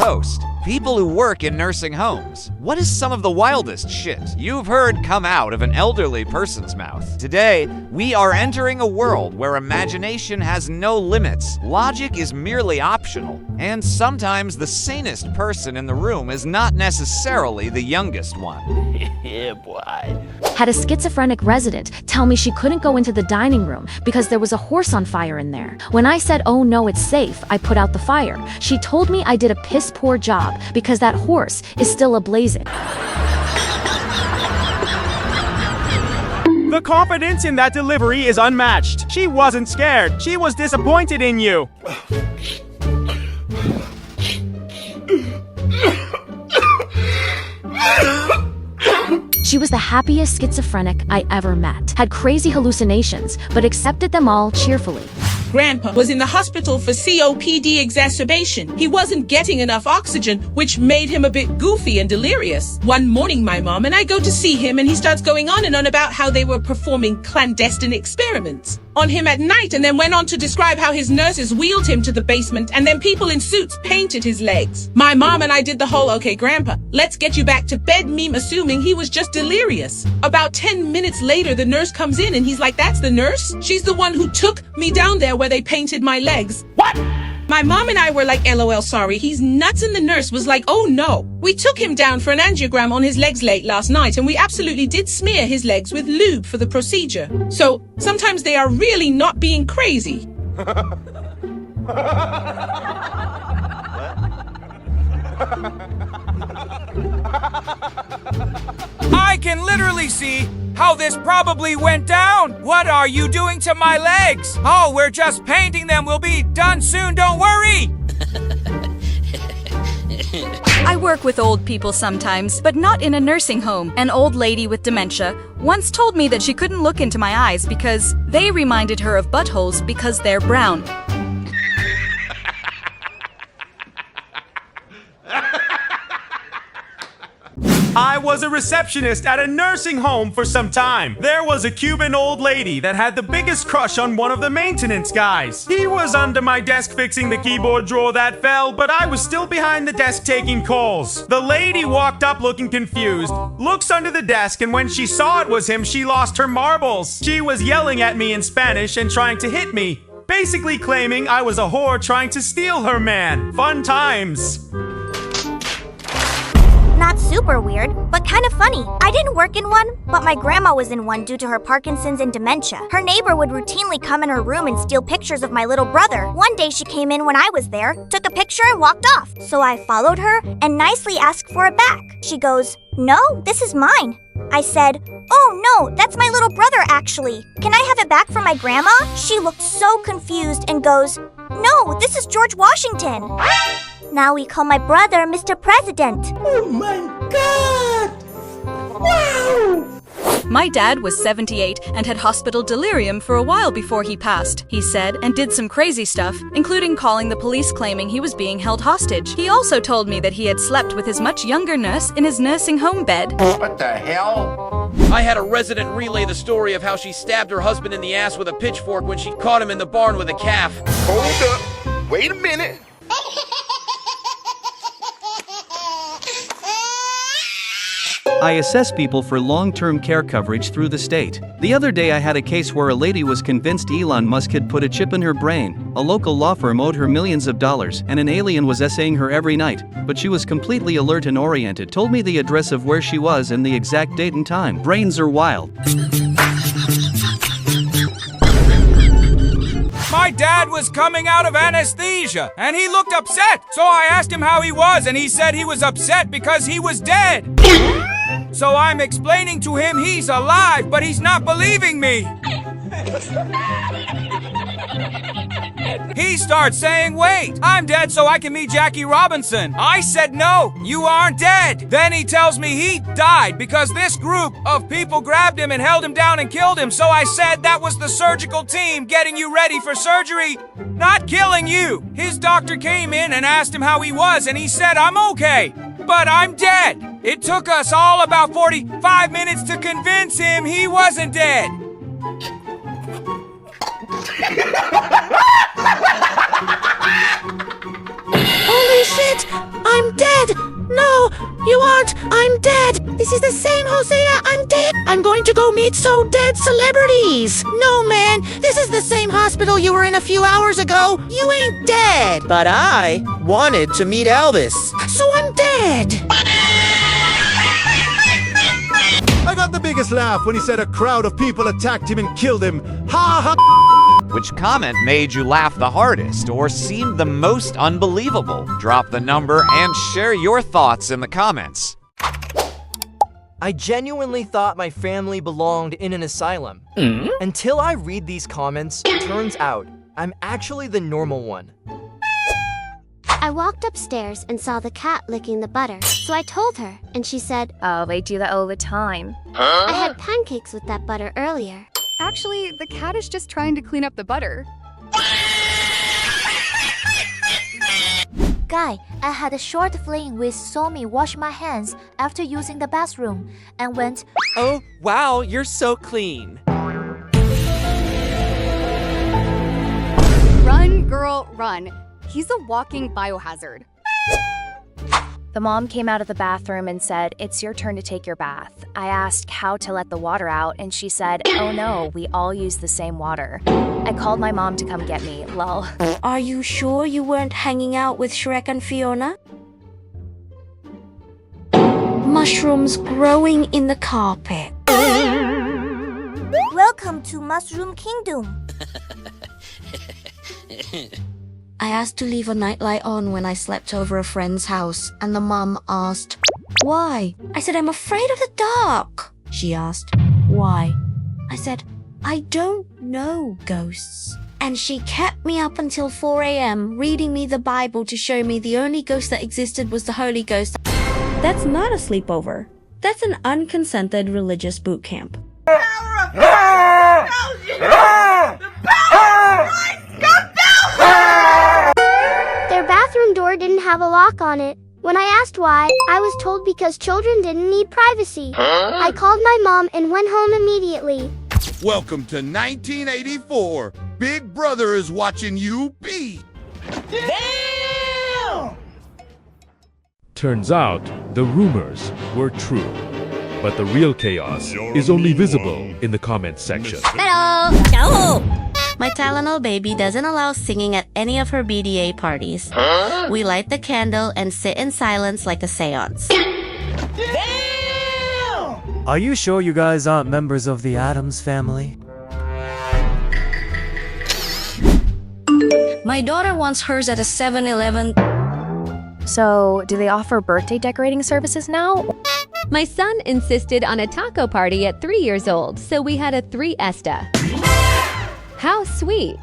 host. People who work in nursing homes. What is some of the wildest shit you've heard come out of an elderly person's mouth? Today, we are entering a world where imagination has no limits, logic is merely optional, and sometimes the sanest person in the room is not necessarily the youngest one. Yeah, boy. Had a schizophrenic resident tell me she couldn't go into the dining room because there was a horse on fire in there. When I said, "Oh no, it's safe," I put out the fire. She told me I did a piss poor job because that horse is still ablazing. The confidence in that delivery is unmatched. She wasn't scared. She was disappointed in you. She was the happiest schizophrenic I ever met. Had crazy hallucinations, but accepted them all cheerfully. Grandpa was in the hospital for COPD exacerbation. He wasn't getting enough oxygen, which made him a bit goofy and delirious. One morning, my mom and I go to see him, and he starts going on and on about how they were performing clandestine experiments on him at night, and then went on to describe how his nurses wheeled him to the basement, and then people in suits painted his legs. My mom and I did the whole, "Okay, Grandpa, let's get you back to bed" meme, assuming he was just delirious. About 10 minutes later, the nurse comes in, and he's like, "That's the nurse? She's the one who took me down there where they painted my legs." What? My mom and I were like, "LOL, sorry, he's nuts," and the nurse was like, "Oh no. We took him down for an angiogram on his legs late last night, and we absolutely did smear his legs with lube for the procedure." So sometimes they are really not being crazy. I can literally see how this probably went down. What are you doing to my legs? Oh, we're just painting them. We'll be done soon, don't worry. I work with old people sometimes, but not in a nursing home. An old lady with dementia once told me that she couldn't look into my eyes because they reminded her of buttholes because they're brown. I was a receptionist at a nursing home for some time. There was a Cuban old lady that had the biggest crush on one of the maintenance guys. He was under my desk fixing the keyboard drawer that fell, but I was still behind the desk taking calls. The lady walked up looking confused, looks under the desk, and when she saw it was him, she lost her marbles. She was yelling at me in Spanish and trying to hit me, basically claiming I was a whore trying to steal her man. Fun times. Not super weird, but kind of funny. I didn't work in one, but my grandma was in one due to her Parkinson's and dementia. Her neighbor would routinely come in her room and steal pictures of my little brother. One day she came in when I was there, took a picture and walked off. So I followed her and nicely asked for it back. She goes, "No, this is mine." I said, "Oh no, that's my little brother actually. Can I have it back from my grandma?" She looked so confused and goes, "No, this is George Washington." Now we call my brother Mr. President. Oh my God! Wow! My dad was 78 and had hospital delirium for a while before he passed, he said, and did some crazy stuff, including calling the police claiming he was being held hostage. He also told me that he had slept with his much younger nurse in his nursing home bed. What the hell? I had a resident relay the story of how she stabbed her husband in the ass with a pitchfork when she caught him in the barn with a calf. Hold up. Wait a minute. I assess people for long-term care coverage through the state. The other day I had a case where a lady was convinced Elon Musk had put a chip in her brain. A local law firm owed her millions of dollars, and an alien was essaying her every night. But she was completely alert and oriented, told me the address of where she was and the exact date and time. Brains are wild. My dad was coming out of anesthesia, and he looked upset. So I asked him how he was, and he said he was upset because he was dead. So I'm explaining to him he's alive, but he's not believing me. He starts saying, "Wait, I'm dead so I can meet Jackie Robinson." I said, "No, you aren't dead." Then he tells me he died because this group of people grabbed him and held him down and killed him. So I said that was the surgical team getting you ready for surgery, not killing you. His doctor came in and asked him how he was, and he said, "I'm okay, but I'm dead." It took us all about 45 minutes to convince him he wasn't dead. Holy shit! I'm dead! No, you aren't! I'm dead! This is the same Hosea! I'm dead! I'm going to go meet so dead celebrities! No, man! This is the same hospital you were in a few hours ago! You ain't dead! But I wanted to meet Elvis. So I'm dead! I got the biggest laugh when he said a crowd of people attacked him and killed him. Ha ha! Which comment made you laugh the hardest or seemed the most unbelievable? Drop the number and share your thoughts in the comments. I genuinely thought my family belonged in an asylum. Until I read these comments, turns out I'm actually the normal one. I walked upstairs and saw the cat licking the butter, so I told her, and she said, Oh, they do that all the time. I had pancakes with that butter earlier. Actually, the cat is just trying to clean up the butter. Guy, I had a short fling with saw me wash my hands after using the bathroom and went, Oh, wow, you're so clean. Run, girl, run. He's a walking biohazard. The mom came out of the bathroom and said, It's your turn to take your bath. I asked how to let the water out, and she said, Oh no, we all use the same water. I called my mom to come get me, lol. Are you sure you weren't hanging out with Shrek and Fiona? Mushrooms growing in the carpet. Welcome to Mushroom Kingdom. I asked to leave a nightlight on when I slept over a friend's house, and the mum asked, Why? I said, I'm afraid of the dark. She asked, Why? I said, I don't know ghosts. And she kept me up until 4 a.m. reading me the Bible to show me the only ghost that existed was the Holy Ghost. That's not a sleepover. That's an unconsented religious boot camp. Their bathroom door didn't have a lock on it. When I asked why, I was told because children didn't need privacy. I called my mom and went home immediately. Welcome to 1984. Big Brother is watching you be. Damn! Turns out the rumors were true. But the real chaos is only visible in the comments section. Hello! My Tylenol baby doesn't allow singing at any of her BDA parties. We light the candle and sit in silence like a seance. Damn! Are you sure you guys aren't members of the Addams family? My daughter wants hers at a 7-Eleven. So, do they offer birthday decorating services now? My son insisted on a taco party at 3 years old, so we had a 3-esta. How sweet!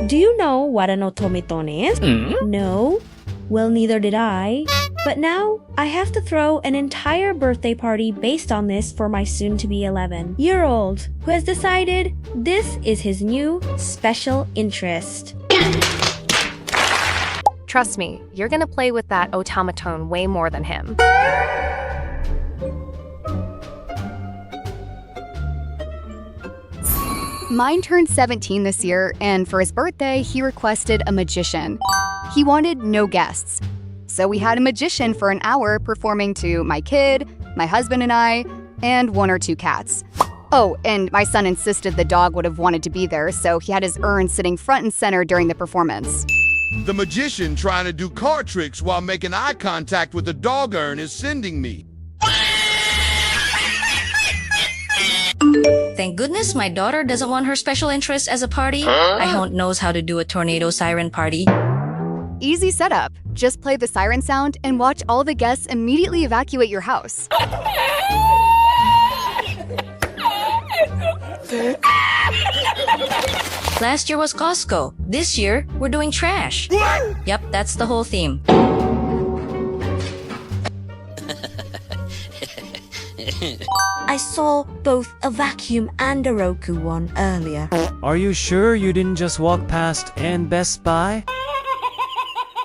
Do you know what an automaton is? No? Well, neither did I. But now, I have to throw an entire birthday party based on this for my soon-to-be 11-year-old, who has decided this is his new special interest. Trust me, you're gonna play with that automaton way more than him. Mine turned 17 this year, and for his birthday, he requested a magician. He wanted no guests. So we had a magician for an hour performing to my kid, my husband and I, and 1 or 2 cats. Oh, and my son insisted the dog would have wanted to be there, so he had his urn sitting front and center during the performance. The magician trying to do card tricks while making eye contact with the dog urn is sending me. Thank goodness my daughter doesn't want her special interest as a party. I don't knows how to do a tornado siren party. Easy setup. Just play the siren sound and watch all the guests immediately evacuate your house. Last year was Costco. This year, we're doing trash. Yep, that's the whole theme. I saw both a vacuum and a Roku one earlier. Are you sure you didn't just walk past and Best Buy?